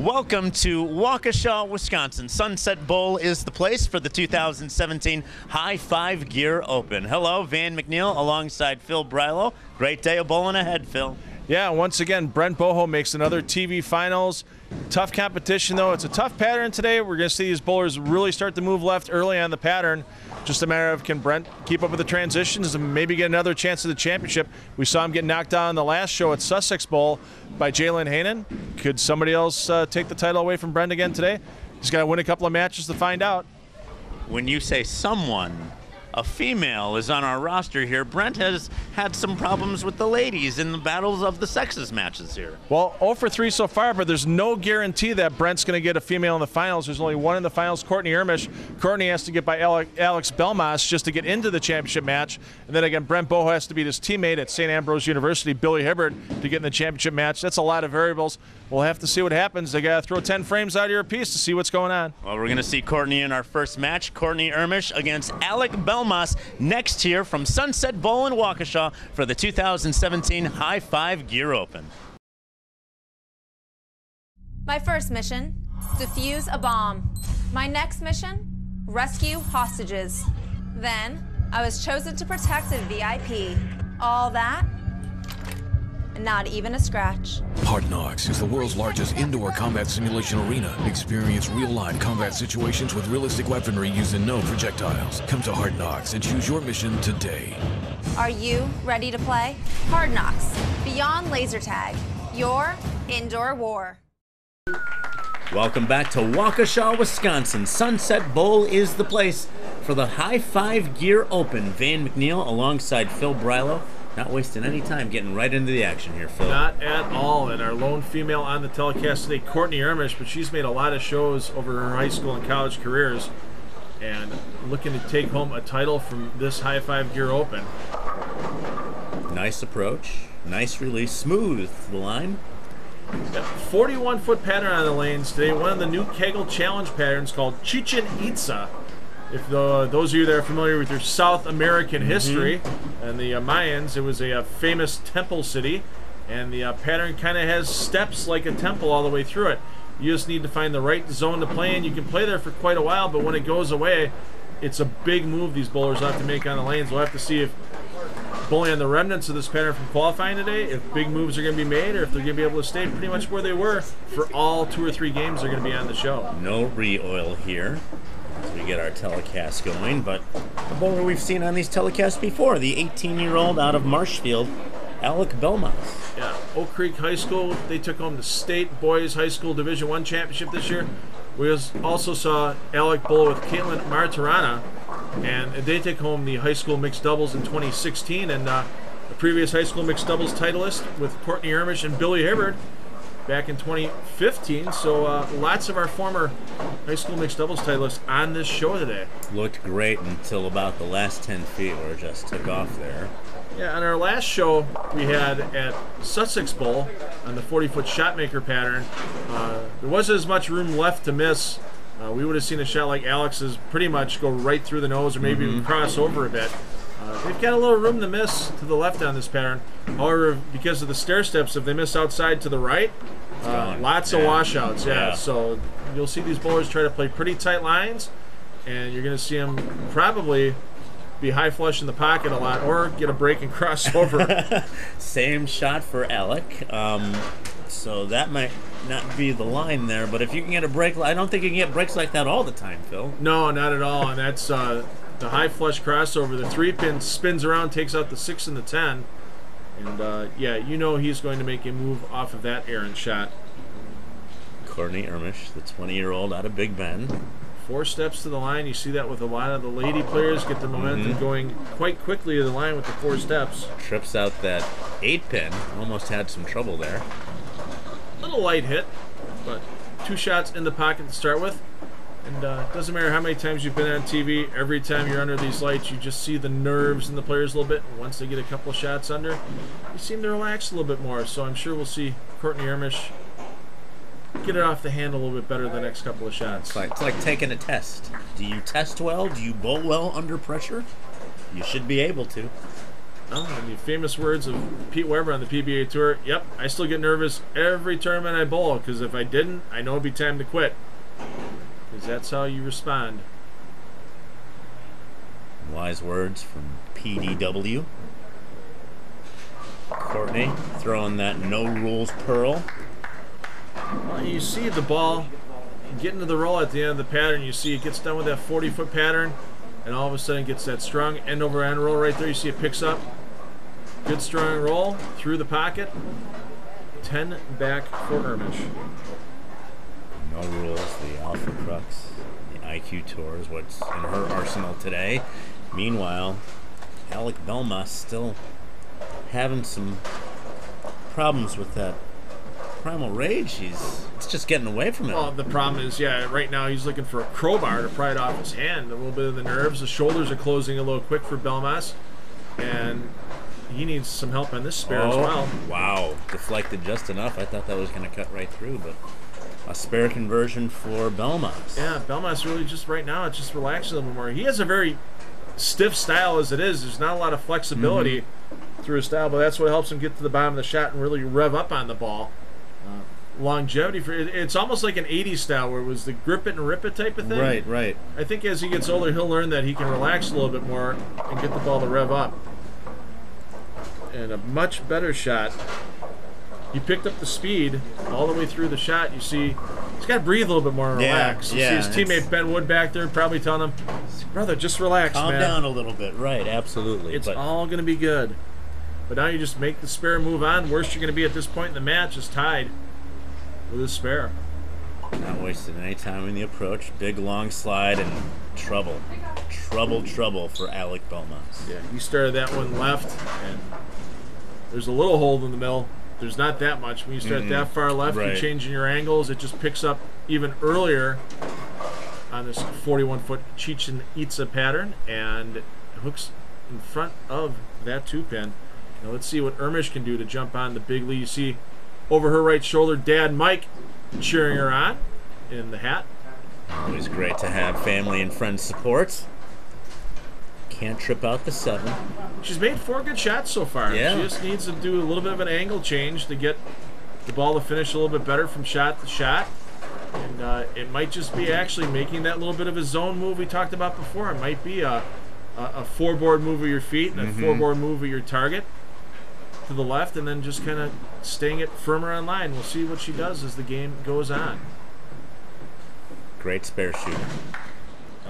Welcome to Waukesha, Wisconsin. Sunset Bowl is the place for the 2017 High Five Gear Open. Hello, Van McNeil alongside Phil Brilo. Great day of bowling ahead, Phil. Yeah, once again, Brent Boho makes another TV finals. Tough competition, though. It's a tough pattern today. We're going to see these bowlers really start to move left early on the pattern. Just a matter of, can Brent keep up with the transitions and maybe get another chance at the championship? We saw him get knocked out in the last show at Sussex Bowl by Jalen Hanen. Could somebody else take the title away from Brent again today? He's got to win a couple of matches to find out. When you say someone, a female is on our roster here. Brent has had some problems with the ladies in the battles of the sexes matches here. Well, 0 for 3 so far, but there's no guarantee that Brent's going to get a female in the finals. There's only one in the finals, Courtney Ermisch. Courtney has to get by Alek Belmas just to get into the championship match. And then again, Brent Boho has to beat his teammate at St. Ambrose University, Billy Hibbert, to get in the championship match. That's a lot of variables. We'll have to see what happens. They got to throw 10 frames out of your piece to see what's going on. Well, we're going to see Courtney in our first match. Courtney Ermisch against Alek Belmas next here from Sunset Bowl in Waukesha for the 2017 High Five Gear Open. My first mission, defuse a bomb. My next mission, rescue hostages. Then, I was chosen to protect a VIP. All that, not even a scratch. Hard Knocks is the world's largest indoor combat simulation arena. Experience real-life combat situations with realistic weaponry using no projectiles. Come to Hard Knocks and choose your mission today. Are you ready to play? Hard Knocks, beyond laser tag, your indoor war. Welcome back to Waukesha, Wisconsin. Sunset Bowl is the place for the High Five Gear Open. Van McNeil alongside Phil Brilo. Not wasting any time, getting right into the action here, Phil. Not at all. And our lone female on the telecast today, Courtney Ermisch, but she's made a lot of shows over her high school and college careers and looking to take home a title from this High Five Gear Open. Nice approach, nice release, smooth the line. 41-foot pattern on the lanes today. One of the new Kegel Challenge patterns called Chichen Itza. If those of you that are familiar with your South American history and the Mayans, it was a famous temple city, and the pattern kind of has steps like a temple all the way through it. You just need to find the right zone to play in. You can play there for quite a while, but when it goes away, it's a big move these bowlers have to make on the lanes. We'll have to see if bowling on the remnants of this pattern from qualifying today, if big moves are going to be made, or if they're going to be able to stay pretty much where they were for all 2 or 3 games they're going to be on the show. No re-oil here as we get our telecast going, but a bowler we've seen on these telecasts before, the 18-year-old out of Marshfield, Alek Belmas. Yeah, Oak Creek High School, they took home the state boys high school Division I championship this year. We also saw Alek bowl with Caitlin Martirana, and they take home the high school mixed doubles in 2016, and the previous high school mixed doubles titleist with Courtney Ermisch and Billy Hibbert back in 2015. So lots of our former high school mixed doubles titleists on this show today. Looked great until about the last 10 feet where it just took off there. Yeah, on our last show we had at Sussex Bowl on the 40-foot shot maker pattern, there wasn't as much room left to miss. We would have seen a shot like Alex's pretty much go right through the nose or maybe even cross over a bit. They've got a little room to miss to the left on this pattern. However, because of the stair steps, if they miss outside to the right, lots of washouts. Yeah, so you'll see these bowlers try to play pretty tight lines, and you're going to see them probably be high flush in the pocket a lot or get a break and cross over. Same shot for Alek. So that might not be the line there, but if you can get a break, I don't think you can get breaks like that all the time, Phil. No, not at all, and that's the high flush crossover. The 3-pin spins around, takes out the 6 and the 10, and yeah, you know he's going to make a move off of that errant shot. Courtney Ermisch, the 20-year-old out of Big Bend. 4 steps to the line. You see that with a lot of the lady players, get the momentum going quite quickly to the line with the 4 steps. Trips out that 8-pin, almost had some trouble there. Little light hit, but 2 shots in the pocket to start with. And it doesn't matter how many times you've been on TV, every time you're under these lights, you just see the nerves in the players a little bit. And once they get a couple of shots under, you seem to relax a little bit more. So I'm sure we'll see Courtney Ermisch get it off the hand a little bit better the next couple of shots. It's like taking a test. Do you test well? Do you bowl well under pressure? You should be able to. Oh, and the famous words of Pete Weber on the PBA Tour, yep, I still get nervous every tournament I bowl, because if I didn't, I know it'd be time to quit. Because that's how you respond. Wise words from PDW. Courtney throwing that no rules pearl. Well, you see the ball get into the roll at the end of the pattern. You see it gets done with that 40-foot pattern, and all of a sudden gets that strong end over end roll right there. You see it picks up. Good strong roll through the pocket. 10 back for Ermisch. No rules, the Alpha Crux, the IQ Tour is what's in her arsenal today. Meanwhile, Alek Belmas still having some problems with that primal rage. It's just getting away from him. Well, the problem is, yeah, right now he's looking for a crowbar to pry it off his hand. A little bit of the nerves. The shoulders are closing a little quick for Belmas, and he needs some help on this spare as well. Wow, deflected just enough. I thought that was going to cut right through, but a spare conversion for Belmas. Yeah, Belmas really just right now, it's just relaxing a little more. He has a very stiff style as it is. There's not a lot of flexibility through his style, but that's what helps him get to the bottom of the shot and really rev up on the ball. Longevity for it's almost like an 80s style where it was the grip it and rip it type of thing. Right, right. I think as he gets older, he'll learn that he can relax a little bit more and get the ball to rev up. And a much better shot. He picked up the speed all the way through the shot. You see, he's got to breathe a little bit more and relax. You see his teammate Ben Wood back there probably telling him, brother, just relax, calm man. Down a little bit. Right, absolutely. It's all going to be good. But now you just make the spare move on. Worst you're going to be at this point in the match is tied with a spare. Not wasting any time in the approach. Big long slide and trouble. Trouble for Alek Belmas. Yeah, he started that one left, and there's a little hole in the middle. There's not that much. When you start that far left, you're changing your angles. It just picks up even earlier on this 41-foot Chichen Itza pattern and hooks in front of that 2-pin. Now let's see what Ermisch can do to jump on the big lead. You see over her right shoulder, Dad Mike cheering her on in the hat. Always great to have family and friends support. Can't trip out the 7. She's made 4 good shots so far. Yeah. She just needs to do a little bit of an angle change to get the ball to finish a little bit better from shot to shot. And it might just be actually making that little bit of a zone move we talked about before. It might be a 4-board move of your feet and a 4-board move of your target to the left, and then just kind of staying it firmer on line. We'll see what she does as the game goes on. Great spare shooter.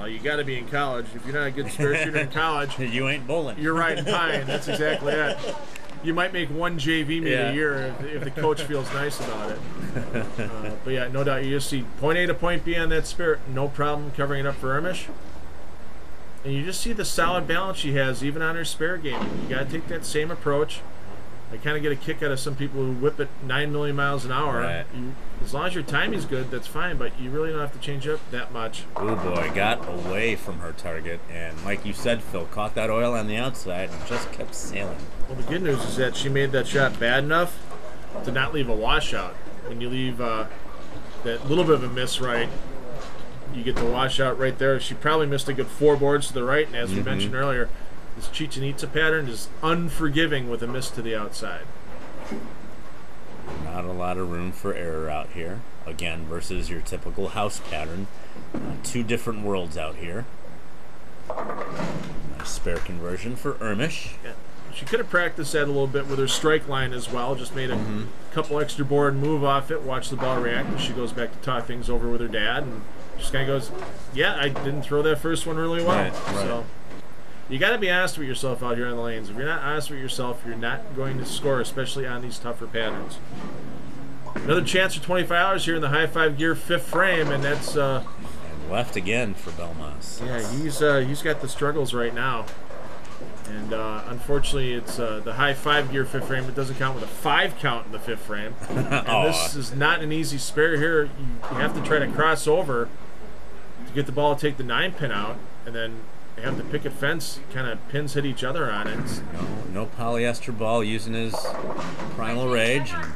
You got to be in college. If you're not a good spare shooter in college, you ain't bowling. You're riding pine. That's exactly it. You might make 1 JV meet a year if the coach feels nice about it. But yeah, no doubt. You just see point A to point B on that spare, no problem covering it up for Ermisch. And you just see the solid balance she has even on her spare game. You got to take that same approach. I kind of get a kick out of some people who whip it 9 million miles an hour. Right. As long as your timing's good, that's fine, but you really don't have to change up that much. Oh boy, got away from her target, and like you said, Phil, caught that oil on the outside and just kept sailing. Well, the good news is that she made that shot bad enough to not leave a washout. When you leave that little bit of a miss right, you get the washout right there. She probably missed a good 4 boards to the right, and as we mentioned earlier, this Chichen Itza pattern is unforgiving with a miss to the outside. Not a lot of room for error out here. Again, versus your typical house pattern. 2 different worlds out here. Nice spare conversion for Ermisch. Yeah. She could have practiced that a little bit with her strike line as well. Just made a couple extra board, move off it, watch the ball react, and she goes back to talk things over with her dad, and just kind of goes, yeah, I didn't throw that first one really well. Right. So you got to be honest with yourself out here on the lanes. If you're not honest with yourself, you're not going to score, especially on these tougher patterns. Another chance for $25 here in the high 5 gear 5th frame, and that's and left again for Belmas. yeah, he's got the struggles right now, and unfortunately it's the high 5 gear 5th frame. It doesn't count with a 5 count in the 5th frame. And this is not an easy spare here. You have to try to cross over to get the ball to take the 9-pin out, and then they have the picket fence kind of pins hit each other on it. No polyester ball using his primal rage, and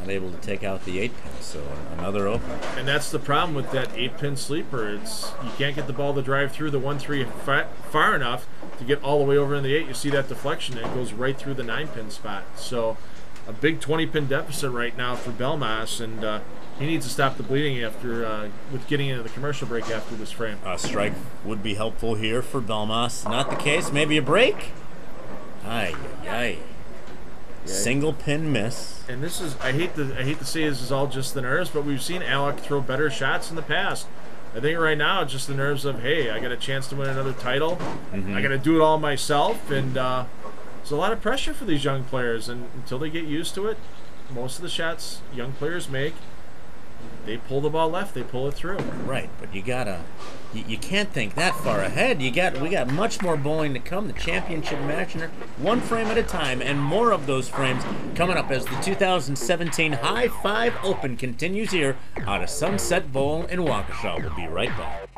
not able to take out the 8-pin, so another open. And that's the problem with that 8-pin sleeper. You can't get the ball to drive through the 1-3 far enough to get all the way over in the 8. You see that deflection, it goes right through the 9-pin spot. So a big 20-pin deficit right now for Belmas, and he needs to stop the bleeding after with getting into the commercial break after this frame. A strike would be helpful here for Belmas. Not the case. Maybe a break. Aye, aye. Single pin miss. And this is, I hate to say this is all just the nerves, but we've seen Alek throw better shots in the past. I think right now it's just the nerves of, hey, I got a chance to win another title. I got to do it all myself, and there's a lot of pressure for these young players, and until they get used to it, most of the shots young players make, they pull the ball left, they pull it through. Right, but you can't think that far ahead. We got much more bowling to come. The championship match, one frame at a time, and more of those frames coming up as the 2017 High Five Open continues here out of Sunset Bowl in Waukesha. We'll be right back.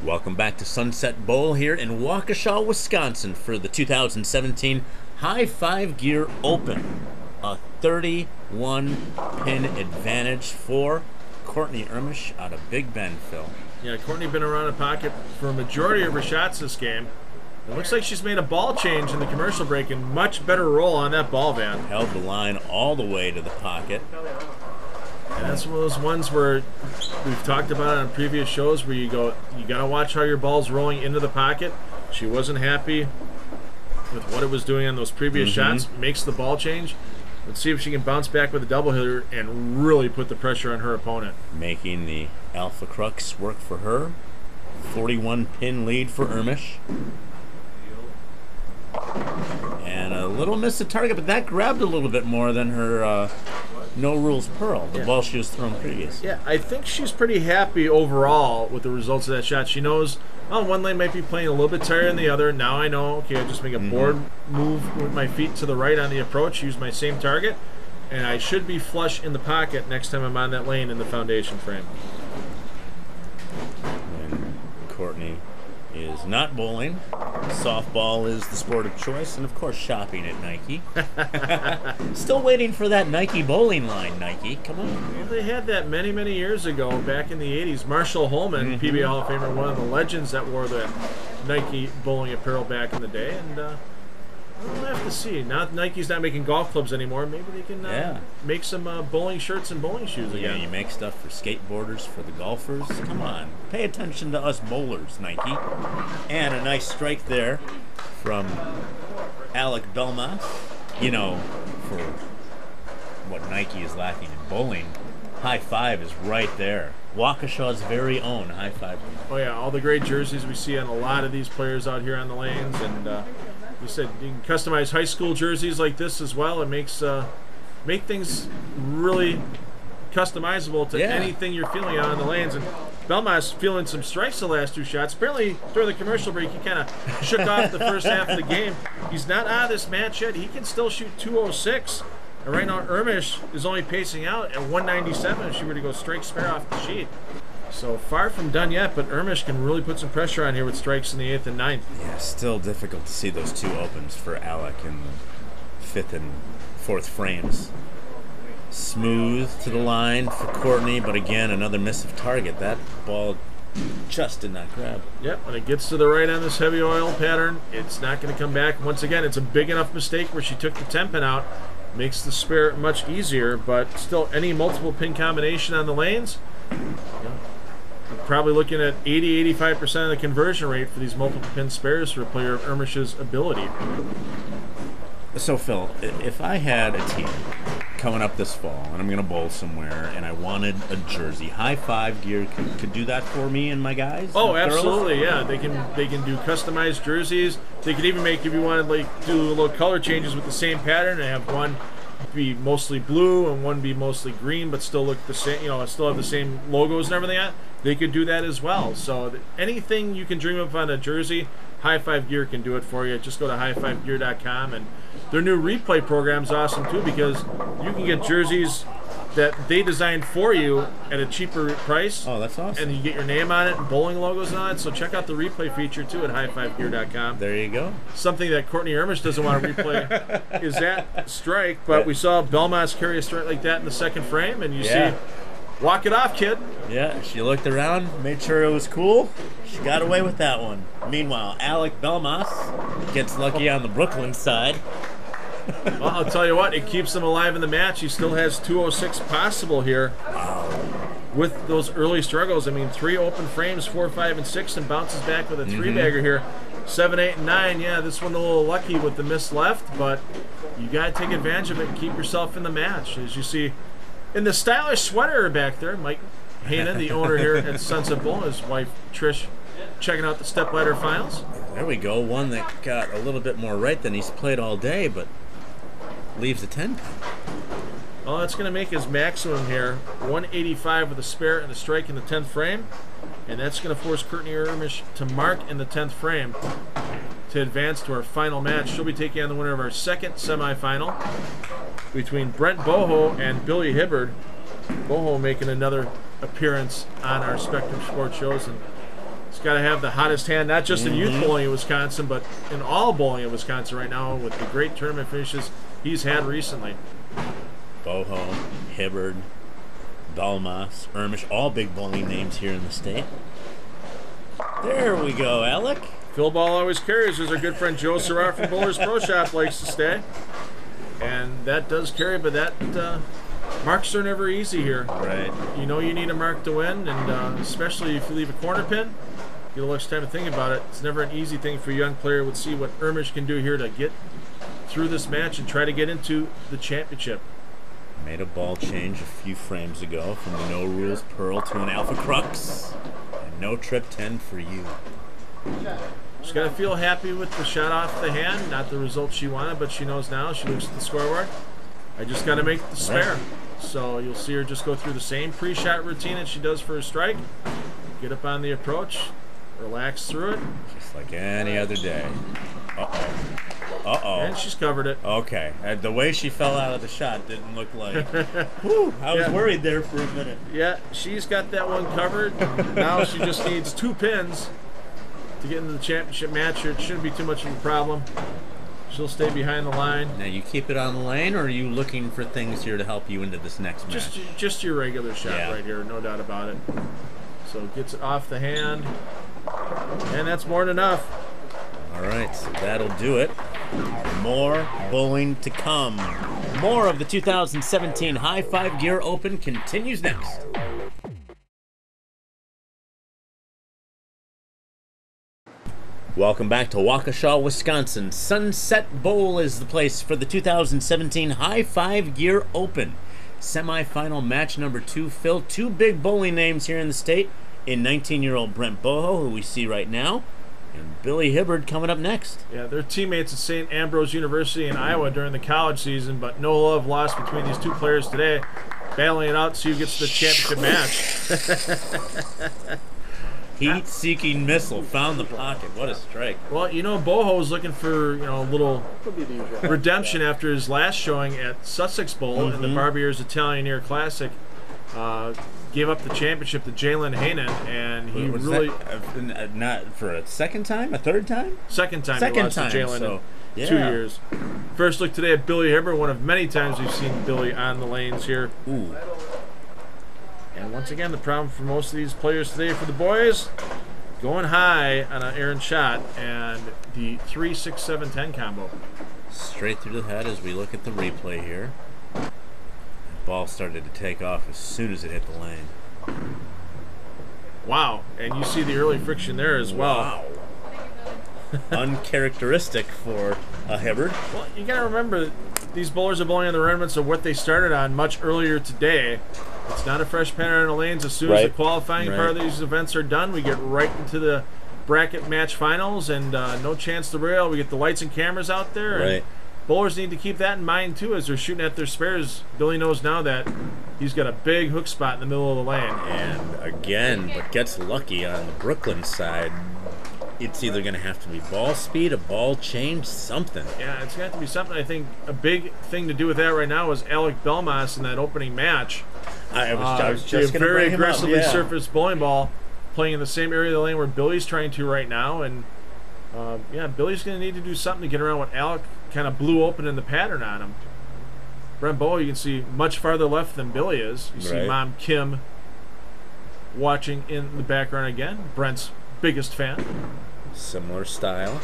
Welcome back to Sunset Bowl here in Waukesha, Wisconsin for the 2017 High Five Gear Open. A 31-pin advantage for Courtney Ermisch out of Big Bend, Phil. Yeah, Courtney been around the pocket for a majority of her shots this game. It looks like she's made a ball change in the commercial break and much better roll on that ball van. Held the line all the way to the pocket. And that's one of those ones where we've talked about it on previous shows where you got to watch how your ball's rolling into the pocket. She wasn't happy with what it was doing on those previous shots. Makes the ball change. Let's see if she can bounce back with a double hitter and really put the pressure on her opponent. Making the Alpha Crux work for her. 41-pin lead for Ermisch. And a little miss of target, but that grabbed a little bit more than her No Rules Pearl, the ball she was thrown previous. Yeah, I think she's pretty happy overall with the results of that shot. She knows, oh, one lane might be playing a little bit tighter than the other. Now I know, okay, I just make a board move with my feet to the right on the approach, use my same target, and I should be flush in the pocket next time I'm on that lane in the foundation frame. And Courtney is not bowling. Softball is the sport of choice, and of course shopping at Nike. Still waiting for that Nike bowling line, Nike. Come on. Well, they had that many, many years ago, back in the 80s. Marshall Holman, PBA Hall of Famer, one of the legends that wore the Nike bowling apparel back in the day, and we'll have to see. Now Nike's not making golf clubs anymore. Maybe they can make some bowling shirts and bowling shoes again. Yeah, you make stuff for skateboarders, for the golfers. Come on. Pay attention to us bowlers, Nike. And a nice strike there from Alek Belmas. You know, for what Nike is lacking in bowling, High Five is right there. Waukesha's very own High Five. Oh yeah, all the great jerseys we see on a lot of these players out here on the lanes, and you said you can customize high school jerseys like this as well. It makes make things really customizable to anything you're feeling out on the lanes. And Belmas feeling some strikes the last two shots. Apparently during the commercial break he kind of shook off the first half of the game. He's not out of this match yet. He can still shoot 206. And right now Ermisch is only pacing out at 197 if she were to go strike spare off the sheet. So far from done yet, but Ermisch can really put some pressure on here with strikes in the 8th and 9th. Yeah, still difficult to see those two opens for Alek in the 5th and 4th frames. Smooth to the line for Courtney, but again, another miss of target. That ball just did not grab. Yep, when it gets to the right on this heavy oil pattern, it's not going to come back. Once again, it's a big enough mistake where she took the 10-pin out. Makes the spare much easier, but still any multiple pin combination on the lanes, you're probably looking at 80-85% of the conversion rate for these multiple pin spares for a player of Ermisch's ability. So Phil, if I had a team coming up this fall and I'm going to bowl somewhere and I wanted a jersey, High Five Gear could do that for me and my guys? Oh, absolutely, yeah. They can do customized jerseys. They could even make, if you wanted, like, do little color changes with the same pattern and have one be mostly blue and one be mostly green, but still look the same. You know, still have the same logos and everything on. They could do that as well. So anything you can dream of on a jersey, High Five Gear can do it for you. Just go to highfivegear.com, and their new replay program is awesome too, because you can get jerseys that they designed for you at a cheaper price. Oh, that's awesome. And you get your name on it and bowling logos on it. So check out the replay feature too at highfivegear.com. There you go. Something that Courtney Ermisch doesn't want to replay is that strike, but we saw Belmas carry a strike like that in the second frame, and you see Walk it off, kid. Yeah, she looked around, made sure it was cool. She got away with that one. Meanwhile, Alek Belmas gets lucky on the Brooklyn side. Well, I'll tell you what, it keeps him alive in the match. He still has 206 possible here. With those early struggles. I mean, 3 open frames, 4, 5, and 6, and bounces back with a 3-bagger here. 7, 8, and 9. Yeah, this one a little lucky with the miss left, but you got to take advantage of it and keep yourself in the match. As you see in the stylish sweater back there, Mike Hainan, the owner here at Sunset Bowl, his wife Trish checking out the stepladder finals. There we go. One that got a little bit more right than he's played all day, but leaves a 10. Well, that's going to make his maximum here. 185 with a spare and a strike in the 10th frame. And that's going to force Courtney Ermisch to mark in the 10th frame to advance to our final match. She'll be taking on the winner of our second semifinal between Brent Boho and Billy Hibbard. Boho making another appearance on our Spectrum Sports shows. And he's got to have the hottest hand, not just in youth bowling in Wisconsin, but in all bowling in Wisconsin right now with the great tournament finishes he's had recently. Boho, Hibbard, Belmas, Ermisch, all big bowling names here in the state. There we go, Alek. Phil Ball always carries, as our good friend Joe Serrar from Bowlers Pro Shop likes to stay. And that does carry, but that marks are never easy here. Right. You know you need a mark to win, and especially if you leave a corner pin, get a little extra time to think about it. It's never an easy thing for a young player. We'll see what Ermisch can do here to get through this match and try to get into the championship. Made a ball change a few frames ago from the no rules pearl to an alpha crux. And no trip 10 for you. She's got to feel happy with the shot off the hand. Not the result she wanted, but she knows now. She looks at the scoreboard. I just got to make the spare. Right. So you'll see her just go through the same pre-shot routine that she does for a strike. Get up on the approach. Relax through it. Just like any other day. Uh-oh. Uh-oh. And she's covered it. Okay. The way she fell out of the shot didn't look like... Whew, I was worried there for a minute. Yeah, she's got that one covered. Now she just needs 2 pins to get into the championship match. It shouldn't be too much of a problem. She'll stay behind the line. Now, you keep it on the lane, or are you looking for things here to help you into this next match? Just your regular shot right here, no doubt about it. So gets it off the hand, and that's more than enough. All right, so that'll do it. More bowling to come. More of the 2017 High 5 Gear Open continues next. Welcome back to Waukesha, Wisconsin. Sunset Bowl is the place for the 2017 High 5 Gear Open. Semi-final match number 2. Phil, 2 big bowling names here in the state. In 19-year-old Brent Boho, who we see right now, and Billy Hibbard coming up next. Yeah, they're teammates at St. Ambrose University in Iowa during the college season, but no love lost between these 2 players today. Battling it out to see who gets the championship match. Heat-seeking missile found the pocket. What a strike! Well, you know, Boho was looking for a little redemption after his last showing at Sussex Bowl in the Barbier's Italianeer Classic. Gave up the championship to Jalen Hainan, and he was really that, not for a second time, a third time, second time second he lost time, to Jalen so, in 2 years. First look today at Billy Hibbard, one of many times we've seen Billy on the lanes here. Ooh. And once again, the problem for most of these players today for the boys, going high on an errant shot and the 3, 6, 7, 10 combo. Straight through the head as we look at the replay here. The ball started to take off as soon as it hit the lane. Wow, and you see the early friction there as well. Wow. Uncharacteristic for a Hibbard. Well, you got to remember, these bowlers are bowling on the remnants of what they started on much earlier today. It's not a fresh pattern in the lanes. As soon as the qualifying part of these events are done, we get right into the bracket match finals, and no chance to rail. We get the lights and cameras out there. And bowlers need to keep that in mind, too, as they're shooting at their spares. Billy knows now that he's got a big hook spot in the middle of the lane. And again, but gets lucky on the Brooklyn side. It's either going to have to be ball speed, a ball change, something. Yeah, it's going to have to be something. I think a big thing to do with that right now is Alek Belmas in that opening match. I was just going to very bring him up, aggressively surfaced bowling ball, playing in the same area of the lane where Billy's trying to right now. And yeah, Billy's going to need to do something to get around what Alek kind of blew open in the pattern on him. Brent Boho, you can see much farther left than Billy is. You see Right. Mom Kim watching in the background again. Brent's biggest fan. Similar style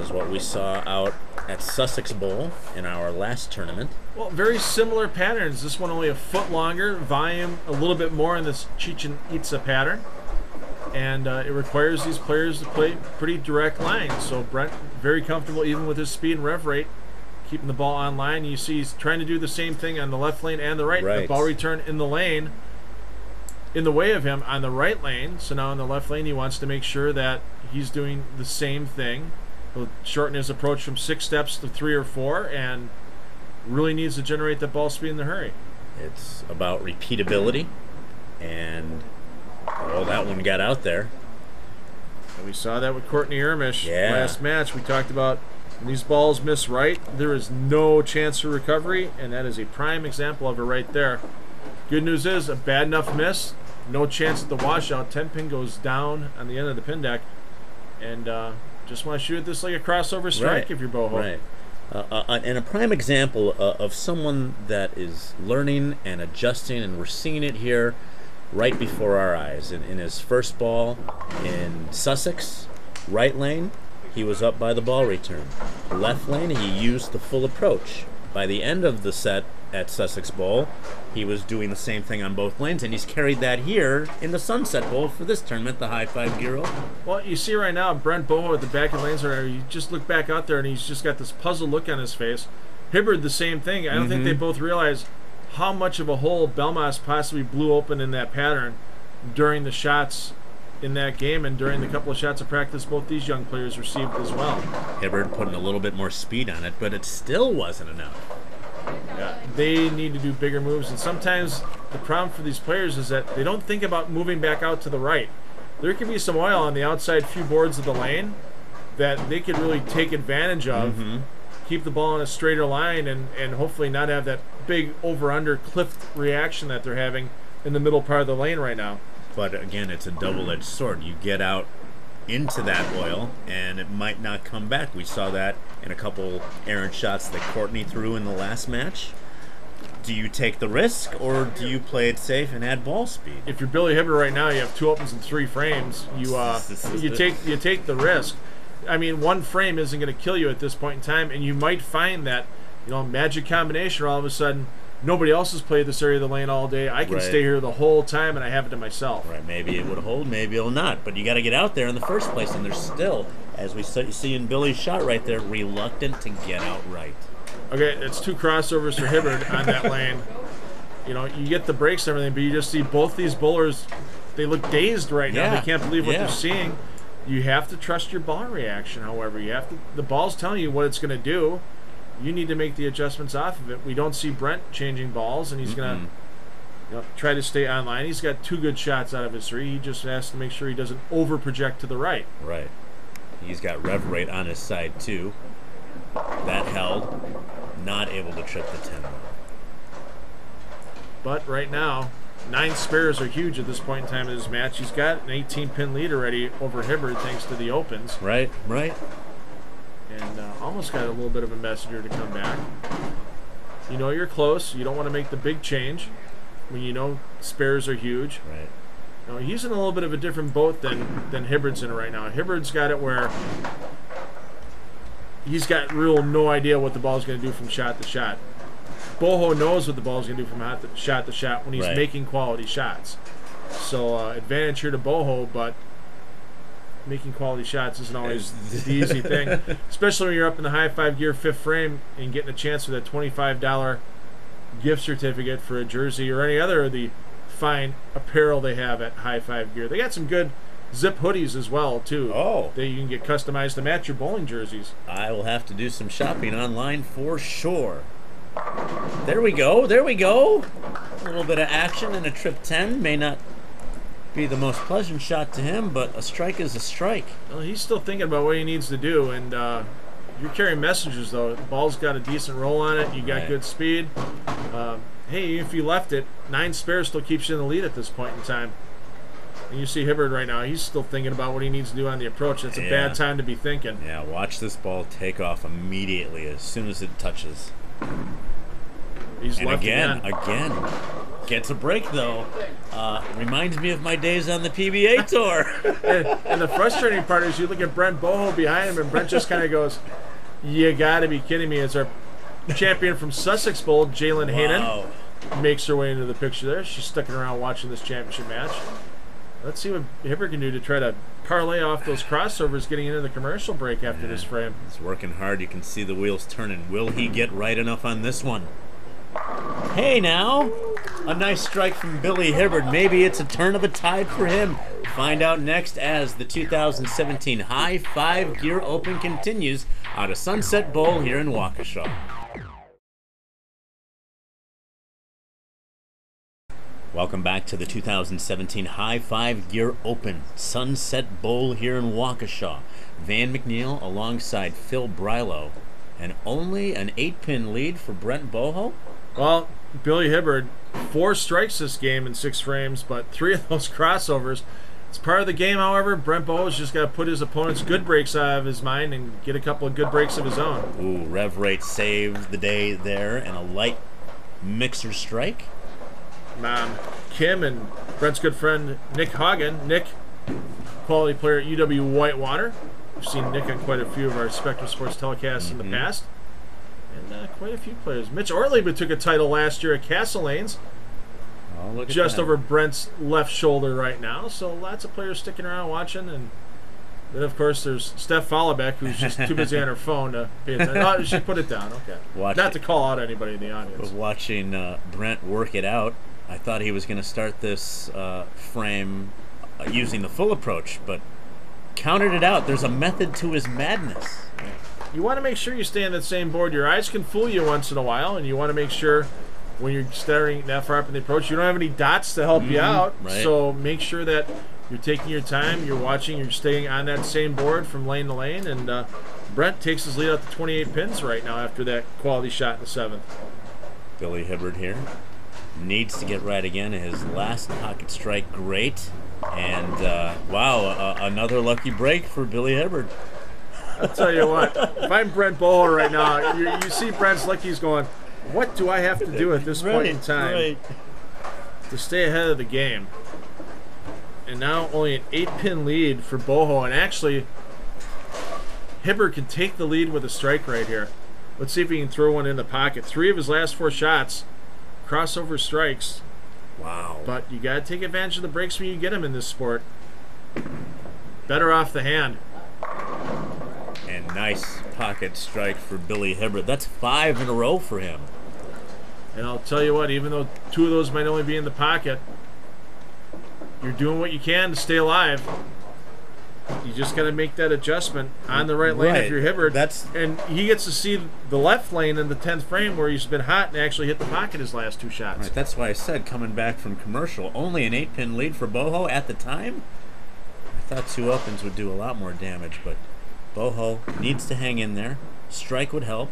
as what we saw out at Sussex Bowl in our last tournament. Well, very similar patterns. This one only a foot longer, volume a little bit more in this Chichen Itza pattern. And it requires these players to play pretty direct lines. So Brent, very comfortable even with his speed and rev rate, keeping the ball on line. You see he's trying to do the same thing on the left lane and the right. The ball return in the lane, in the way of him on the right lane. So now in the left lane, he wants to make sure that he's doing the same thing. He'll shorten his approach from 6 steps to 3 or 4, and really needs to generate that ball speed in the hurry. It's about repeatability, and oh, that one got out there. And we saw that with Courtney Ermisch Yeah. last match. We talked about when these balls miss right, there is no chance for recovery, and that is a prime example of it right there. Good news is, a bad enough miss, no chance at the washout. 10-pin goes down on the end of the pin deck, and just want to shoot this like a crossover strike if you're Boho. Right. And a prime example of someone that is learning and adjusting, and we're seeing it here right before our eyes. In his first ball in Sussex, right lane, he was up by the ball return. Left lane, he used the full approach. By the end of the set at Sussex Bowl, he was doing the same thing on both lanes, and he's carried that here in the Sunset Bowl for this tournament, the High Five Gear Open. Well, you see right now, Brent Boho at the back of the lanes, you just look back out there, and he's just got this puzzled look on his face. Hibbard, the same thing. I don't think they both realize how much of a hole Belmas possibly blew open in that pattern during the shots in that game, and during the couple of shots of practice both these young players received as well. Hibbard putting a little bit more speed on it, but it still wasn't enough. Yeah, they need to do bigger moves, and sometimes the problem for these players is that they don't think about moving back out to the right. There could be some oil on the outside few boards of the lane that they could really take advantage of, keep the ball in a straighter line, and hopefully not have that big over-under cliff reaction that they're having in the middle part of the lane right now. But again, it's a double-edged sword. You get out into that oil, and it might not come back. We saw that in a couple errant shots that Courtney threw in the last match. Do you take the risk, or do you play it safe and add ball speed? If you're Billy Hibbert right now, you have 2 opens and 3 frames. You take the risk. I mean, 1 frame isn't going to kill you at this point in time, and you might find that, magic combination. All of a sudden, nobody else has played this area of the lane all day. I can stay here the whole time, and I have it to myself. Right, maybe it would hold, maybe it'll not. But you got to get out there in the first place, and they're still, as we see in Billy's shot right there, reluctant to get out right. Okay, it's 2 crossovers for Hibbert on that lane. You get the breaks and everything, but you just see both these bowlers, they look dazed right now. They can't believe what they're seeing. You have to trust your ball reaction, however. The ball's telling you what it's going to do. You need to make the adjustments off of it. We don't see Brent changing balls, and he's going to try to stay online. He's got 2 good shots out of his 3. He just has to make sure he doesn't over-project to the right. Right. He's got rev rate on his side, too. That held. Not able to trip the 10. But right now, 9 spares are huge at this point in time in this match. He's got an 18-pin lead already over Hibbert thanks to the opens. Right. And almost got a little bit of a messenger to come back. You're close. You don't want to make the big change when spares are huge. Right. He's in a little bit of a different boat than Hibbert's in right now. Hibbert's got it where he's got no idea what the ball's going to do from shot to shot. Boho knows what the ball's going to do from shot to shot when he's making quality shots. So advantage here to Boho, but making quality shots isn't always the easy thing, especially when you're up in the High Five Gear 5th frame and getting a chance for that $25 gift certificate for a jersey or any other of the fine apparel they have at High Five Gear. They got some good zip hoodies as well, too. Oh. That you can get customized to match your bowling jerseys. I will have to do some shopping online for sure. There we go. A little bit of action in a trip 10. May not be the most pleasant shot to him, but a strike is a strike. Well, he's still thinking about what he needs to do, and you're carrying messages, though. The ball's got a decent roll on it. You got good speed. Hey, if you left it, 9 spares still keeps you in the lead at this point in time. And you see Hibbert right now. He's still thinking about what he needs to do on the approach. It's a bad time to be thinking. Yeah, watch this ball take off immediately as soon as it touches. He's And left again. Gets a break, though. Reminds me of my days on the PBA tour. And the frustrating part is you look at Brent Boho behind him, and Brent just kind of goes, "You got to be kidding me." It's our champion from Sussex Bowl, Jalen Hayden, makes her way into the picture there. She's sticking around watching this championship match. Let's see what Hibbert can do to try to parlay off those crossovers getting into the commercial break after this frame. He's working hard. You can see the wheels turning. Will he get right enough on this one? Hey now, a nice strike from Billy Hibbert. Maybe it's a turn of a tide for him. Find out next as the 2017 High 5 Gear Open continues out of Sunset Bowl here in Waukesha. Welcome back to the 2017 High 5 Gear Open Sunset Bowl here in Waukesha. Van McNeil alongside Phil Brylow. And only an 8-pin lead for Brent Boho? Well, Billy Hibbert, 4 strikes this game in 6 frames, but 3 of those crossovers. It's part of the game, however. Brent Boho's just got to put his opponent's good breaks out of his mind and get a couple of good breaks of his own. Ooh, rev rate saved the day there, and a light mixer strike. Kim and Brent's good friend Nick Hagen. Nick, quality player at UW Whitewater. We've seen Nick on quite a few of our Spectrum Sports telecasts in the past. And quite a few players. Mitch Ortleben took a title last year at Castle Lanes. Oh, look at just that. over Brent's left shoulder right now. So lots of players sticking around watching. And then, of course, there's Steph Followbeck, who's just too busy on her phone to pay attention. Oh, she put it down. Okay. Not to call out anybody in the audience. Was watching Brent work it out. I thought he was going to start this frame using the full approach, but counted it out. There's a method to his madness. You want to make sure you stay on that same board. Your eyes can fool you once in a while, and you want to make sure when you're staring that far up in the approach, you don't have any dots to help you out. Right. So make sure that you're taking your time, you're watching, you're staying on that same board from lane to lane, and Brent takes his lead out to 28 pins right now after that quality shot in the 7th. Billy Hibbert here needs to get right again. His last pocket strike, great. And, wow, another lucky break for Billy Hibbert. I'll tell you what, if I'm Brent Boho right now, you see Brent's like he's going, what do I have to do at this point in time to stay ahead of the game? And now only an 8-pin lead for Boho, and actually, Hibbert can take the lead with a strike right here. Let's see if he can throw one in the pocket. 3 of his last 4 shots, crossover strikes. Wow. But you got to take advantage of the breaks when you get them in this sport. Better off the hand. And nice pocket strike for Billy Hibbert. That's 5 in a row for him. And I'll tell you what, even though 2 of those might only be in the pocket, you're doing what you can to stay alive. You just got to make that adjustment on the right lane if you're Hibbert. And he gets to see the left lane in the 10th frame where he's been hot and actually hit the pocket his last 2 shots. Right, that's why I said coming back from commercial, only an 8-pin lead for Boho at the time. I thought 2 opens would do a lot more damage, but Boho needs to hang in there. Strike would help.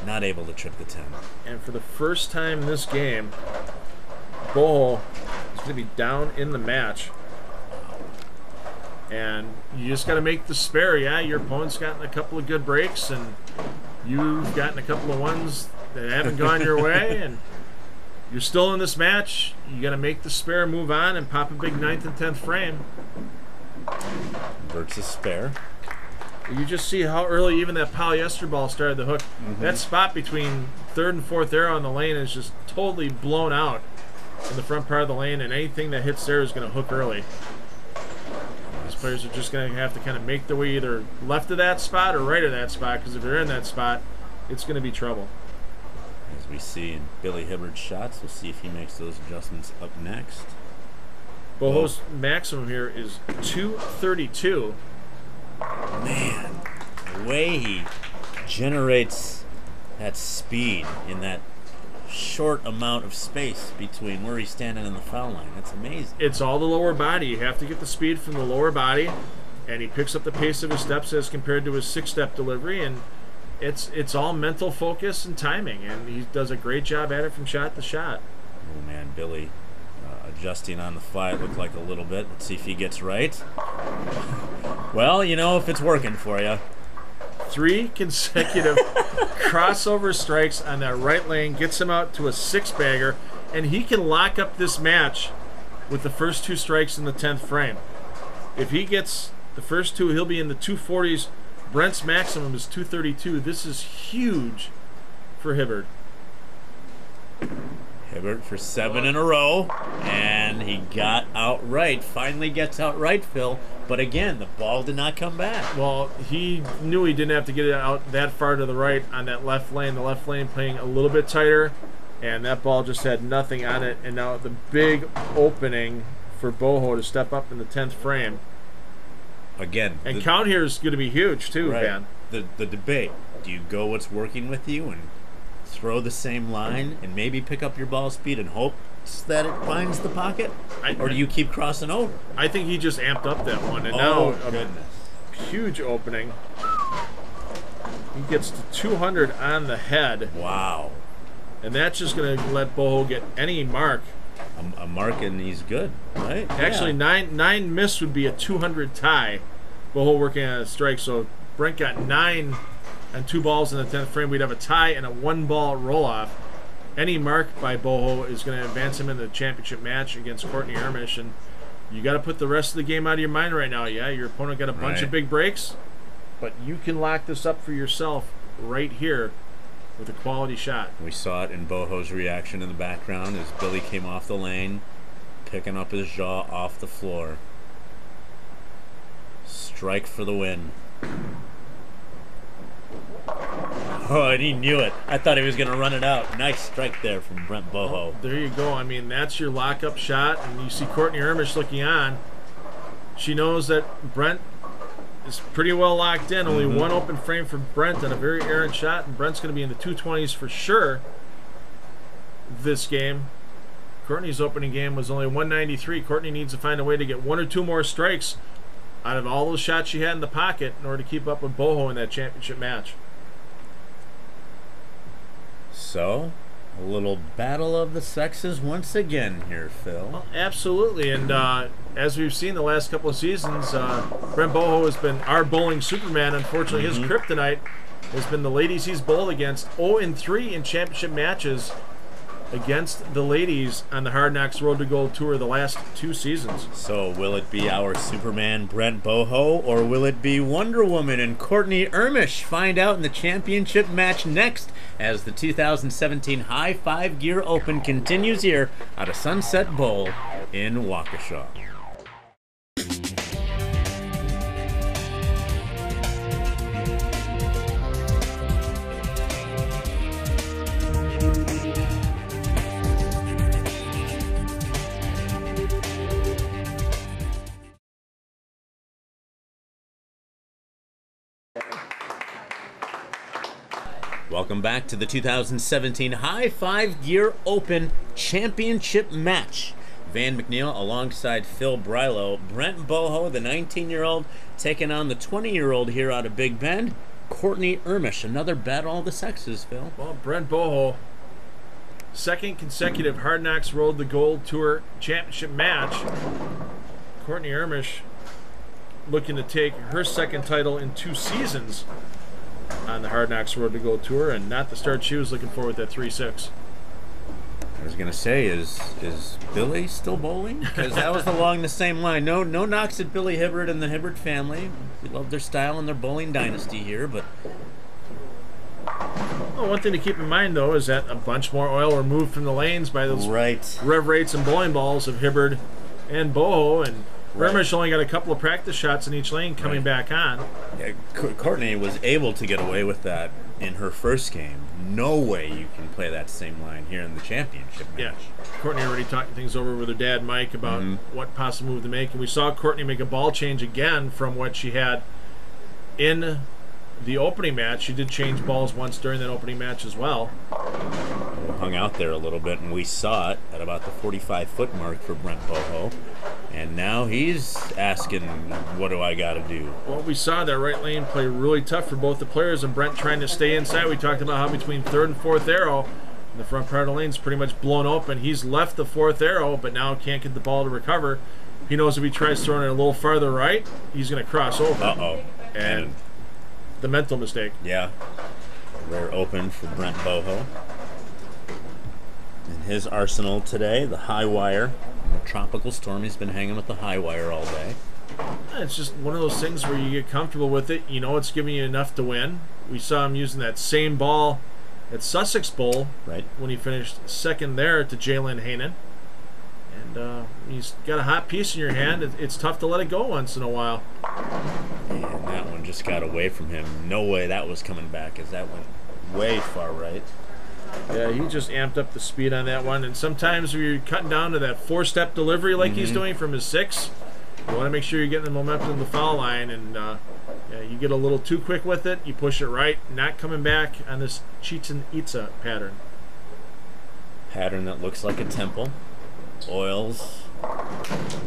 Not able to trip the 10. And for the first time in this game, Boho is going to be down in the match. And you just got to make the spare. Yeah, your opponent's gotten a couple of good breaks, and you've gotten a couple of ones that haven't gone your way, and you're still in this match. You got to make the spare, move on, and pop a big 9th and 10th frame. Verts a spare. You just see how early even that polyester ball started the hook. That spot between 3rd and 4th arrow on the lane is just totally blown out in the front part of the lane, and anything that hits there is going to hook early. These players are just going to have to kind of make their way either left of that spot or right of that spot, because if you're in that spot, it's going to be trouble. As we see in Billy Hibbert's shots, we'll see if he makes those adjustments up next. Boho's maximum here is 232. Man, the way he generates that speed in that short amount of space between where he's standing and the foul line, that's amazing. It's all the lower body. You have to get the speed from the lower body, and he picks up the pace of his steps as compared to his 6-step delivery, and it's all mental focus and timing, and he does a great job at it from shot to shot. Oh man, Billy adjusting on the fly, it looked like a little bit. Let's see if he gets right. Well, you know, if it's working for you. 3 consecutive crossover strikes on that right lane, gets him out to a 6-bagger, and he can lock up this match with the first 2 strikes in the 10th frame. If he gets the first 2, he'll be in the 240s. Brent's maximum is 232. This is huge for Hibbard. Hibbard for 7 in a row, and he got outright. Finally gets outright, Phil. But again, the ball did not come back. Well, he knew he didn't have to get it out that far to the right on that left lane. The left lane playing a little bit tighter, and that ball just had nothing on it. And now the big opening for Boho to step up in the 10th frame. Again. And count here is going to be huge, too, right. Van. The debate. Do you go what's working with you and throw the same line and maybe pick up your ball speed and hope that it finds the pocket? Or do you keep crossing over? I think he just amped up that one. And now goodness. Huge opening. He gets to 200 on the head. Wow. And that's just going to let Boho get any mark. A mark, and he's good, right? Actually, yeah. 9 miss would be a 200 tie. Boho working on a strike. So Brent got 9 and 2 balls in the 10th frame. We'd have a tie and a 1-ball roll-off. Any mark by Boho is going to advance him in the championship match against Courtney Ermisch. And you got to put the rest of the game out of your mind right now. Yeah, your opponent got a bunch of big breaks, but you can lock this up for yourself right here with a quality shot. We saw it in Boho's reaction in the background as Billy came off the lane, picking up his jaw off the floor. Strike for the win. Oh, and he knew it. I thought he was going to run it out. Nice strike there from Brent Boho. Well, there you go. I mean, that's your lockup shot. And you see Courtney Ermisch looking on. She knows that Brent is pretty well locked in. Only one open frame for Brent and a very errant shot. And Brent's going to be in the 220s for sure this game. Courtney's opening game was only 193. Courtney needs to find a way to get 1 or 2 more strikes out of all those shots she had in the pocket in order to keep up with Boho in that championship match. So, a little battle of the sexes once again here, Phil. Well, absolutely, and as we've seen the last couple of seasons, Brent Boho has been our bowling Superman. Unfortunately, his kryptonite has been the ladies he's bowled against. 0-3 in championship matches against the ladies on the Hard Knocks Road to Gold Tour the last 2 seasons. So will it be our Superman Brent Boho, or will it be Wonder Woman and Courtney Ermisch? Find out in the championship match next as the 2017 High 5 Gear Open continues here out of Sunset Bowl in Waukesha. Welcome back to the 2017 High 5 Gear Open Championship match. Van McNeil alongside Phil Brylow. Brent Boho, the 19-year-old, taking on the 20-year-old here out of Big Bend, Courtney Ermisch. Another battle of the sexes, Phil. Well, Brent Boho, second consecutive Hard Knocks Road to Gold Tour Championship match. Courtney Ermisch looking to take her second title in 2 seasons on the Hard Knocks Road to Gold Tour, and not the start she was looking for with that 3-6. I was going to say, is Billy still bowling? Because that was along the same line. No knocks at Billy Hibbard and the Hibbard family. We love their style and their bowling dynasty here, but... Well, one thing to keep in mind, though, is that a bunch more oil removed from the lanes by those rev rates and bowling balls of Hibbard and Boho, and Ermisch only got a couple of practice shots in each lane coming back on. Yeah, Courtney was able to get away with that in her first game. No way you can play that same line here in the championship match. Yeah, Courtney already talking things over with her dad, Mike, about what possible move to make. And we saw Courtney make a ball change again from what she had in the opening match. She did change balls once during that opening match as well. We hung out there a little bit, and we saw it at about the 45-foot mark for Brent Boho. And now he's asking, what do I got to do? Well, we saw that right lane play really tough for both the players, and Brent trying to stay inside. We talked about how between 3rd and 4th arrow, the front part of the lane's pretty much blown open. He's left the 4th arrow, but now can't get the ball to recover. He knows if he tries throwing it a little farther right, he's going to cross over. Uh-oh. And the mental mistake. Yeah. Rare open for Brent Boho. In his arsenal today, the high wire. In a tropical storm, he's been hanging with the high wire all day. It's just one of those things where you get comfortable with it. You know it's giving you enough to win. We saw him using that same ball at Sussex Bowl when he finished second there to Jalen Hainan. And he's got a hot piece in your hand. It's tough to let it go once in a while. And that one just got away from him. No way that was coming back, as that went way far right. Yeah, he just amped up the speed on that one. And sometimes when you're cutting down to that four-step delivery like he's doing from his 6, you want to make sure you're getting the momentum of the foul line. And yeah, you get a little too quick with it. You push it right, not coming back on this Chichen Itza pattern. Pattern that looks like a temple. Oils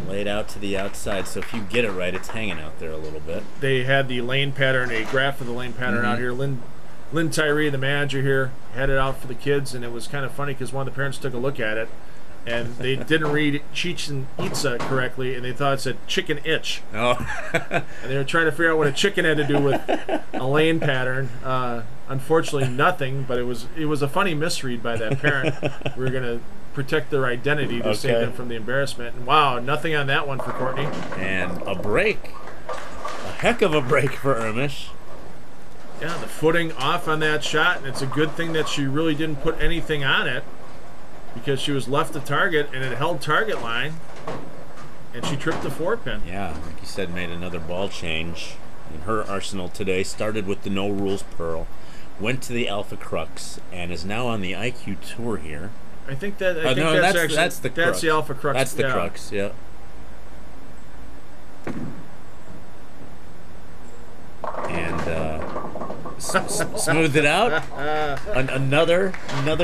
laid out to the outside, so if you get it right, it's hanging out there a little bit. They had the lane pattern, a graph of the lane pattern out here. Lynn Tyree, the manager here, had it out for the kids, and it was kind of funny because one of the parents took a look at it, and they didn't read Chichen Itza correctly, and they thought it said chicken itch. Oh. And they were trying to figure out what a chicken had to do with a lane pattern. Unfortunately, nothing, but it was a funny misread by that parent. We were going to protect their identity to save them from the embarrassment. And wow, nothing on that one for Courtney. And a break. A heck of a break for Ermisch. Yeah, the footing off on that shot, and it's a good thing that she really didn't put anything on it because she was left to target, and it held target line, and she tripped the 4-pin. Yeah, like you said, made another ball change in her arsenal today. Started with the No Rules Pearl, went to the Alpha Crux, and is now on the IQ Tour here. I think that's the Crux. That's the Alpha Crux. That's the Crux, yeah. And smoothed it out. Another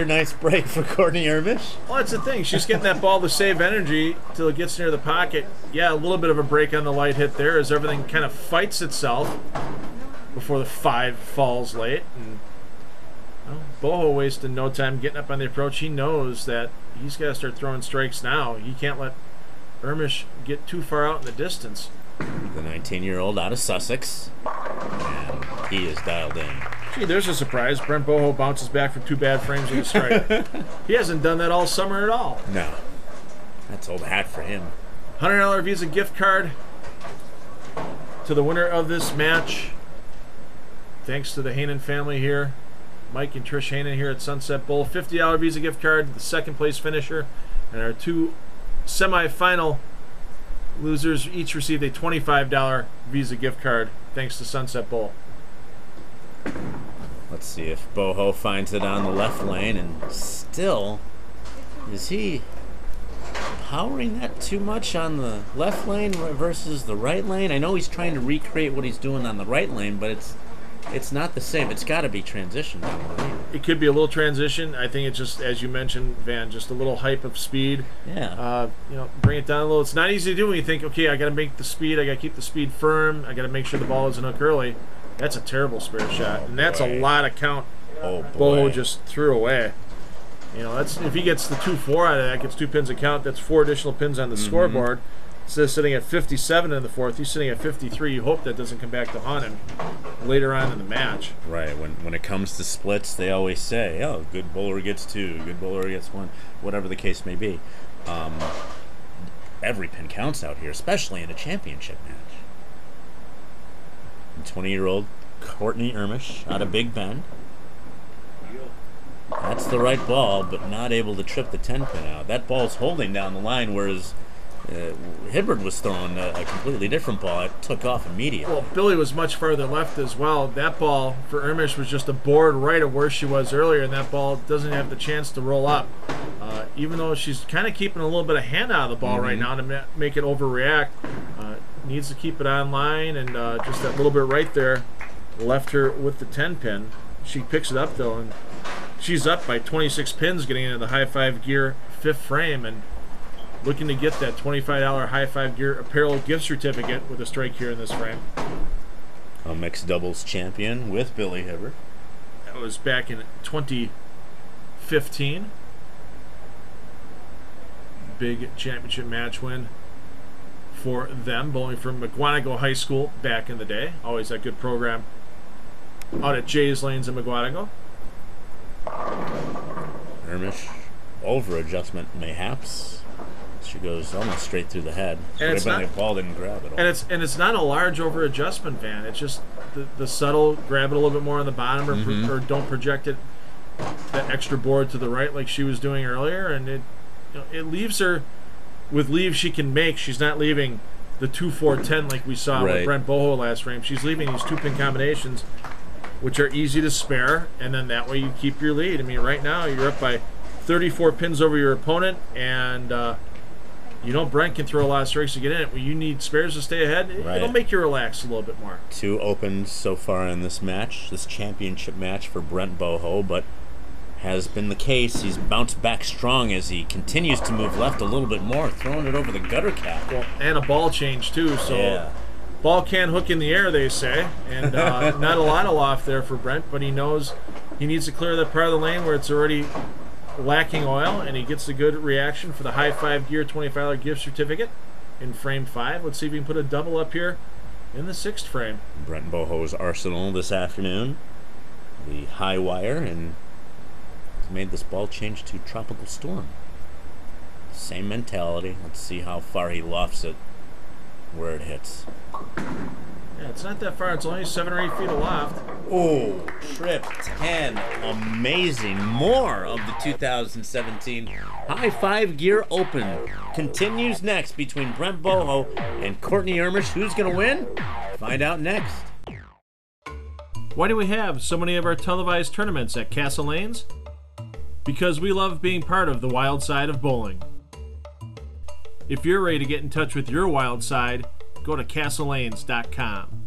nice break for Courtney Ermisch. Well, that's the thing. She's getting that ball to save energy till it gets near the pocket. Yeah, a little bit of a break on the light hit there as everything kind of fights itself before the 5 falls late. And Boho wasted no time getting up on the approach. He knows that he's got to start throwing strikes now. He can't let Ermisch get too far out in the distance. The 19-year-old out of Sussex, and he is dialed in. Gee, there's a surprise. Brent Boho bounces back from 2 bad frames with a strike. He hasn't done that all summer at all. No. That's old hat for him. $100 Visa gift card to the winner of this match. Thanks to the Hainan family here. Mike and Trish Hainan here at Sunset Bowl. $50 Visa gift card, the second place finisher. And our 2 semifinal losers each received a $25 Visa gift card thanks to Sunset Bowl. Let's see if Boho finds it on the left lane, and still, is he powering that too much on the left lane versus the right lane? I know he's trying to recreate what he's doing on the right lane, but it's not the same. It's got to be transition down the lane. It could be a little transition. I think it's just, as you mentioned, Van, just a little hype of speed. Yeah. Bring it down a little. It's not easy to do when you think, okay, I got to make the speed. I got to keep the speed firm. I got to make sure the ball isn't hook early. That's a terrible spare shot, and that's a lot of count. Oh boy. Boho just threw away. That's if he gets the 2-4 out of that, gets 2 pins a count. That's 4 additional pins on the scoreboard. Instead of sitting at 57 in the 4th, he's sitting at 53. You hope that doesn't come back to haunt him later on in the match. Right. When it comes to splits, they always say, "Oh, good bowler gets 2, good bowler gets 1," whatever the case may be. Every pin counts out here, especially in a championship match. 20-year-old Courtney Ermisch out of Big Bend. That's the right ball, but not able to trip the 10-pin out. That ball's holding down the line, whereas Hibbard was throwing a completely different ball. It took off immediately. Well, Billy was much farther left as well. That ball for Ermisch was just a board right of where she was earlier, and that ball doesn't have the chance to roll up. Even though she's kind of keeping a little bit of hand out of the ball right now to make it overreact, needs to keep it on line, and just that little bit right there left her with the 10-pin. She picks it up, though, and she's up by 26 pins getting into the high 5 gear 5th frame, and looking to get that $25 high 5 gear apparel gift certificate with a strike here in this frame. A mixed doubles champion with Billy Hibbard. That was back in 2015. Big championship match win for them, bowling from McGuanago High School back in the day. Always a good program out at Jay's Lanes in McGuadago. Ermisch, over adjustment mayhaps. She goes almost straight through the head. And it's not, the ball didn't grab it. And it's not a large over adjustment, Van. It's just the subtle grab it a little bit more on the bottom, or don't project it that extra board to the right like she was doing earlier, and it leaves her with leaves she can make. She's not leaving the 2-4-10 like we saw with Brent Boho last frame. She's leaving these 2-pin combinations, which are easy to spare, and then that way you keep your lead. I mean, right now you're up by 34 pins over your opponent, and Brent can throw a lot of strikes to get in it. When you need spares to stay ahead, it'll make you relax a little bit more. 2 opens so far in this match, this championship match for Brent Boho, but has been the case. He's bounced back strong as he continues to move left a little bit more, throwing it over the gutter cap. Well, and a ball change, too, so ball can hook in the air, they say, and not a lot of loft there for Brent, but he knows he needs to clear that part of the lane where it's already lacking oil, and he gets a good reaction for the high 5 gear $25 gift certificate in frame 5. Let's see if we can put a double up here in the 6th frame. Brent Boho's arsenal this afternoon, the high wire, and made this ball change to Tropical Storm. Same mentality. Let's see how far he lofts it where it hits. Yeah, it's not that far. It's only 7 or 8 feet of loft. Oh, trip 10. Amazing. More of the 2017 High 5 Gear Open continues next between Brent Boho and Courtney Ermisch. Who's going to win? Find out next. Why do we have so many of our televised tournaments at Castle Lanes? Because we love being part of the wild side of bowling. If you're ready to get in touch with your wild side, go to castlelanes.com.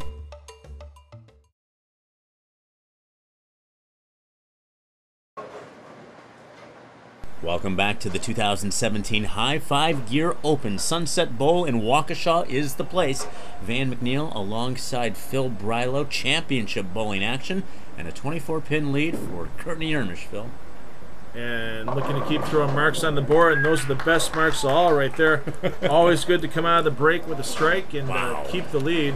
Welcome back to the 2017 High 5 Gear Open. Sunset Bowl in Waukesha is the place. Van McNeil alongside Phil Brylow. Championship bowling action and a 24-pin lead for Courtney Ermisch, Phil. And looking to keep throwing marks on the board, and those are the best marks of all right there. Always good to come out of the break with a strike and keep the lead.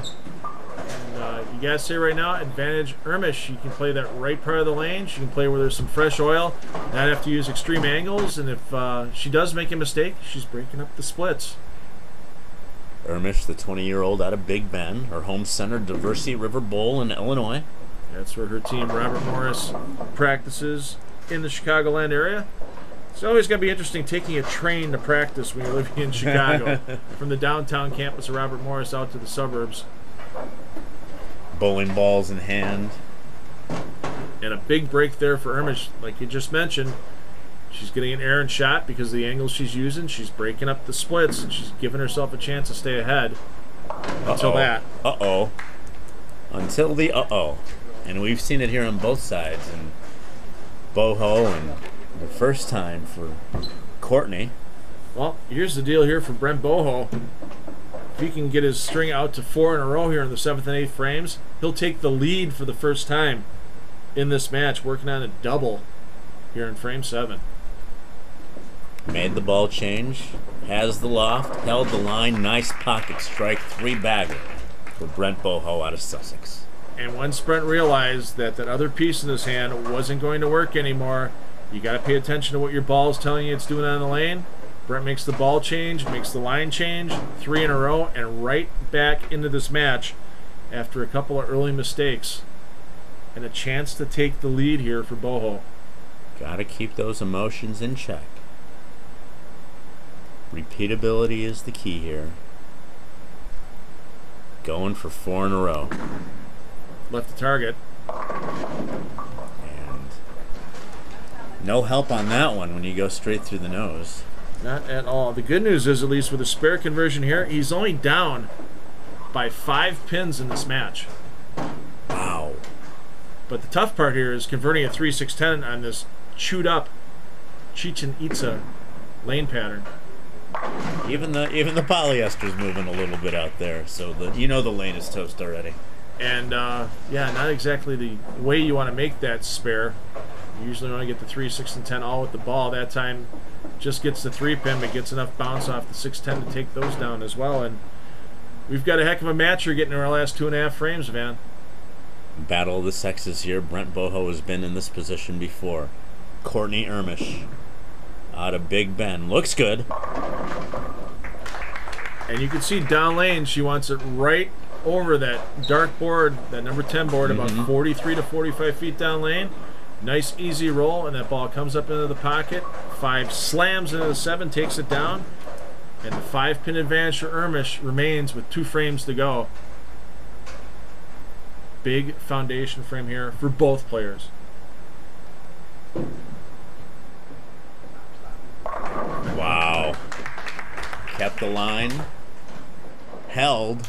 And you gotta say right now, advantage Ermisch. You can play that right part of the lane. She can play where there's some fresh oil, not have to use extreme angles, and if she does make a mistake, she's breaking up the splits. Ermisch, the 20-year-old out of Big Bend, her home center, Diversity River Bowl in Illinois. That's where her team, Robert Morris, practices in the Chicagoland area. It's always going to be interesting taking a train to practice when you're living in Chicago from the downtown campus of Robert Morris out to the suburbs. Bowling balls in hand. And a big break there for Ermisch. Like you just mentioned, she's getting an errant shot because of the angles she's using. She's breaking up the splits, and she's giving herself a chance to stay ahead until that. Until the And we've seen it here on both sides. And Boho, and the first time for Courtney. Well, here's the deal here for Brent Boho. If he can get his string out to 4 in a row here in the 7th and 8th frames, he'll take the lead for the first time in this match, working on a double here in frame 7. Made the ball change, has the loft, held the line, nice pocket strike, 3-bagger for Brent Boho out of Sussex. And once Brent realized that that other piece in his hand wasn't going to work anymore, you got to pay attention to what your ball is telling you it's doing on the lane. Brent makes the ball change, makes the line change, 3 in a row, and right back into this match after a couple of early mistakes. And a chance to take the lead here for Boho. Got to keep those emotions in check. Repeatability is the key here. Going for 4 in a row. Left the target. And no help on that one when you go straight through the nose. Not at all. The good news is, at least with a spare conversion here, he's only down by 5 pins in this match. Wow. But the tough part here is converting a 3-6-10 on this chewed up Chichen Itza lane pattern. Even the polyester's moving a little bit out there, so the lane is toast already. And yeah, not exactly the way you want to make that spare. You usually want to get the 3, 6, and 10 all with the ball. That time just gets the 3-pin, but gets enough bounce off the 6-10 to take those down as well. And we've got a heck of a match here getting in our last 2.5 frames, Van. Battle of the sexes here. Brent Boho has been in this position before. Courtney Ermisch out of Big Ben. Looks good. And you can see down lane, she wants it right over that dark board, that number 10 board, about 43 to 45 feet down lane. Nice easy roll, and that ball comes up into the pocket. 5 slams into the 7, takes it down. And the 5-pin advantage for Ermisch remains with 2 frames to go. Big foundation frame here for both players. Wow. Kept the line. Held.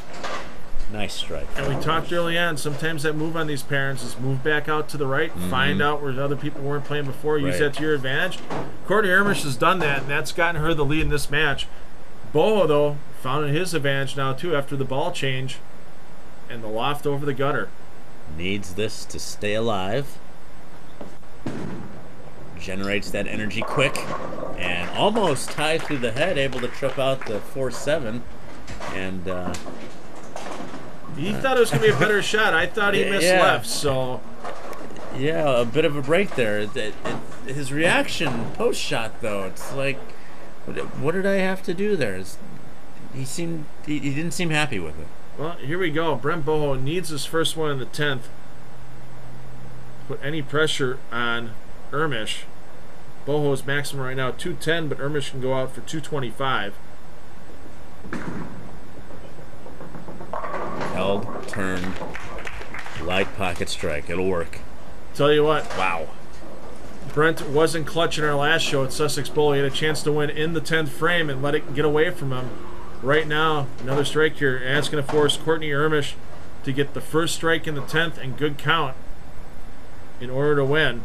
Nice strike. And we talked early on, sometimes that move on these parents is move back out to the right, find out where other people weren't playing before, use that to your advantage. Courtney Ermisch has done that, and that's gotten her the lead in this match. Boho, though, found his advantage now, too, after the ball change and the loft over the gutter. Needs this to stay alive. Generates that energy quick. And almost tied through the head, able to trip out the 4-7. And he thought it was going to be a better shot. I thought he missed left, so... Yeah, a bit of a break there. His reaction post-shot, though, it's like, what did I have to do there? He didn't seem happy with it. Well, here we go. Brent Boho needs his first one in the 10th. Put any pressure on Ermisch. Boho's maximum right now 210, but Ermisch can go out for 225. Held, turned, light pocket strike. It'll work. Tell you what. Wow. Brent wasn't clutch in our last show at Sussex Bowl. He had a chance to win in the 10th frame and let it get away from him. Right now, another strike here, and it's going to force Courtney Ermisch to get the first strike in the 10th and good count in order to win.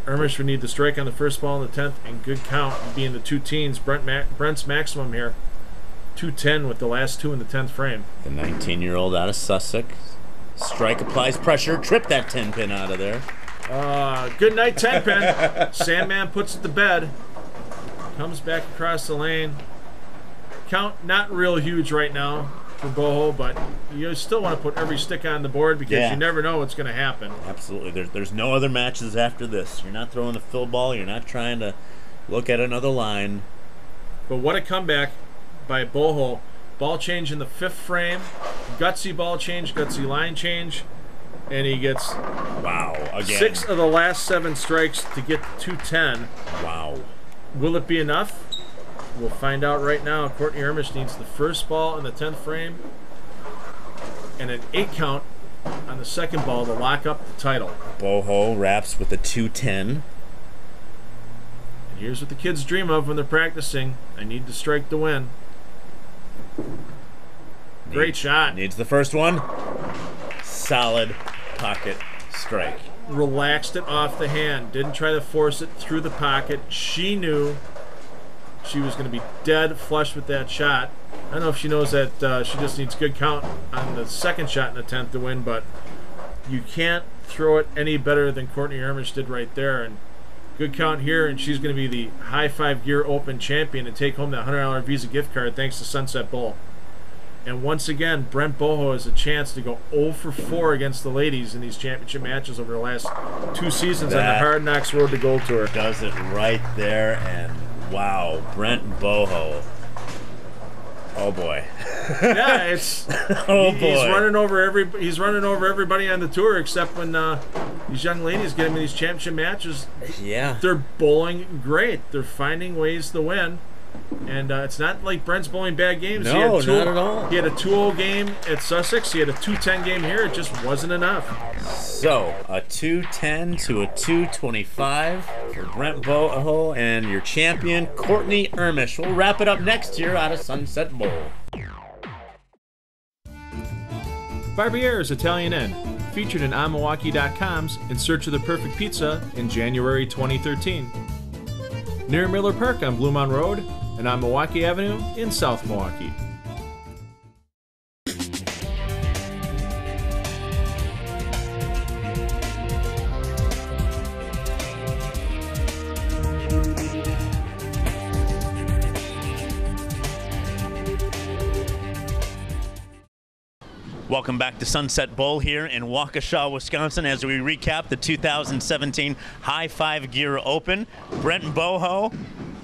Ermisch would need the strike on the first ball in the 10th and good count being the 2 teens. Brent's maximum here, 210 with the last 2 in the 10th frame. The 19-year-old out of Sussex. Strike applies pressure. Trip that 10-pin out of there. Good night, 10-pin. Sandman puts it to bed. Comes back across the lane. Count not real huge right now for Boho, but you still want to put every stick on the board because you never know what's going to happen. Absolutely. There's no other matches after this. You're not throwing a fill ball. You're not trying to look at another line. But what a comeback by Boho. Ball change in the 5th frame. Gutsy ball change, gutsy line change. And he gets again 6 of the last 7 strikes to get to 210. Wow. Will it be enough? We'll find out right now. Courtney Ermisch needs the first ball in the 10th frame and an 8 count on the second ball to lock up the title. Boho wraps with a 210. And here's what the kids dream of when they're practicing. I need to strike to win. Great shot. Needs the first one. Solid pocket strike. Relaxed it off the hand. Didn't try to force it through the pocket. She knew she was going to be dead flush with that shot. I don't know if she knows that she just needs good count on the second shot in the 10th to win, but you can't throw it any better than Courtney Ermisch did right there. And good count here, and she's going to be the High 5 Gear Open champion and take home that $100 Visa gift card thanks to Sunset Bowl. And once again, Brent Boho has a chance to go 0 for 4 against the ladies in these championship matches over the last 2 seasons on the Hard Knocks Road to Gold Tour. Does it right there, and wow, Brent Boho. Oh boy. Yeah, it's he's running over everybody on the tour except when these young ladies get him in these championship matches. Yeah. They're bowling great. They're finding ways to win. And it's not like Brent's bowling bad games. No, not at all. He had a 2-0 game at Sussex. He had a 2-10 game here. It just wasn't enough. So, a 210 to a 225 for Brent Boho and your champion, Courtney Ermisch. We'll wrap it up next year out of Sunset Bowl. Barbiere's Italian Inn, featured in onmilwaukee.com's In Search of the Perfect Pizza in January 2013. Near Miller Park on Blue Mountain Road and on Milwaukee Avenue in South Milwaukee. Welcome back to Sunset Bowl here in Waukesha, Wisconsin, as we recap the 2017 High Five Gear Open. Brent Boho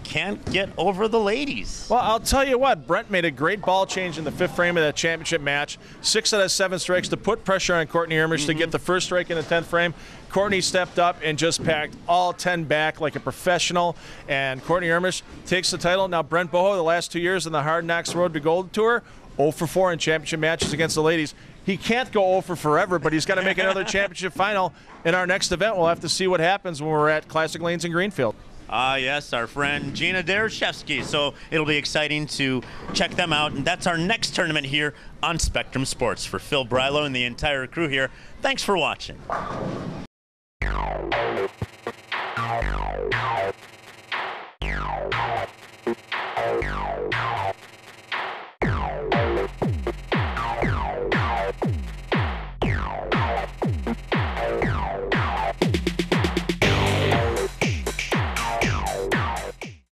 can't get over the ladies. Well, I'll tell you what, Brent made a great ball change in the fifth frame of that championship match. 6 out of 7 strikes to put pressure on Courtney Ermisch to get the first strike in the 10th frame. Courtney stepped up and just packed all 10 back like a professional, and Courtney Ermisch takes the title. Now, Brent Boho, the last 2 years on the Hard Knocks Road to Gold Tour, 0 for 4 in championship matches against the ladies. He can't go 0 for forever, but he's got to make another championship final in our next event. We'll have to see what happens when we're at Classic Lanes in Greenfield. Yes, our friend Gina Dereshevsky. So it'll be exciting to check them out. And that's our next tournament here on Spectrum Sports. For Phil Brylow and the entire crew here, thanks for watching.